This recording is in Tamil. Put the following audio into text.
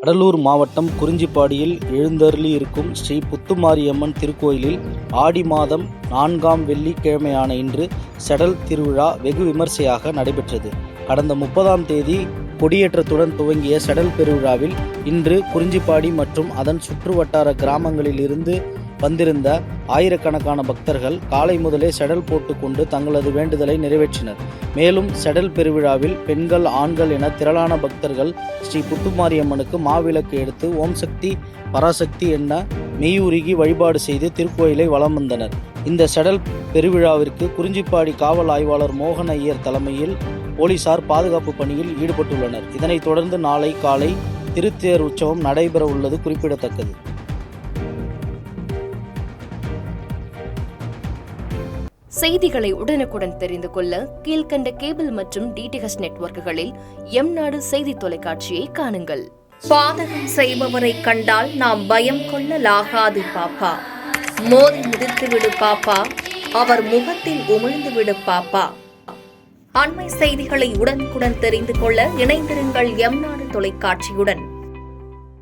கடலூர் மாவட்டம் குறிஞ்சிப்பாடியில் எழுந்தருளி இருக்கும் ஸ்ரீ புத்துமாரியம்மன் திருக்கோயிலில் ஆடி மாதம் 4ஆம் வெள்ளிக்கிழமையான இன்று செடல் திருவிழா வெகு விமர்சையாக நடைபெற்றது. கடந்த 30ஆம் தேதி கொடியேற்றத்துடன் துவங்கிய செடல் பெருவிழாவில் இன்று குறிஞ்சிப்பாடி மற்றும் அதன் சுற்று வட்டார கிராமங்களில் இருந்து வந்திருந்த ஆயிரக்கணக்கான பக்தர்கள் காலை முதலே செடல் போட்டுக்கொண்டு தங்களது வேண்டுதலை நிறைவேற்றினர். மேலும் செடல் பெருவிழாவில் பெண்கள், ஆண்கள் என திரளான பக்தர்கள் ஸ்ரீ புத்துமாரியம்மனுக்கு மாவிளக்கு எடுத்து ஓம் சக்தி பராசக்தி என மெய்யுருகி வழிபாடு செய்து திருக்கோயிலை வலம் வந்தனர். இந்த செடல் பெருவிழாவிற்கு குறிஞ்சிப்பாடி காவல் ஆய்வாளர் மோகன் ஐயர் தலைமையில் போலீசார் பாதுகாப்பு பணியில் ஈடுபட்டுள்ளனர். இதனைத் தொடர்ந்து நாளை காலை திருத்தேர் உற்சவம் நடைபெற உள்ளது குறிப்பிடத்தக்கது. செய்திகளை உடனுக்குடன் தெரிந்து கொள்ள கீழ்கண்ட கேபிள் மற்றும் டிடிஎச் நெட்வொர்க்குகளில் எம்நாடு செய்தி தொலைக்காட்சியை காணுங்கள். பாதகம் செய்பவரை கண்டால் நாம் பயம் கொள்ளலாகாது பாப்பா. மோதி மிதித்துவிடு பாப்பா, அவர் முகத்தில் உமிழ்ந்துவிடு பாப்பா. அண்மை செய்திகளை உடனுக்குடன் தெரிந்து கொள்ள இணைந்திருங்கள் எம்நாடு தொலைக்காட்சியுடன்.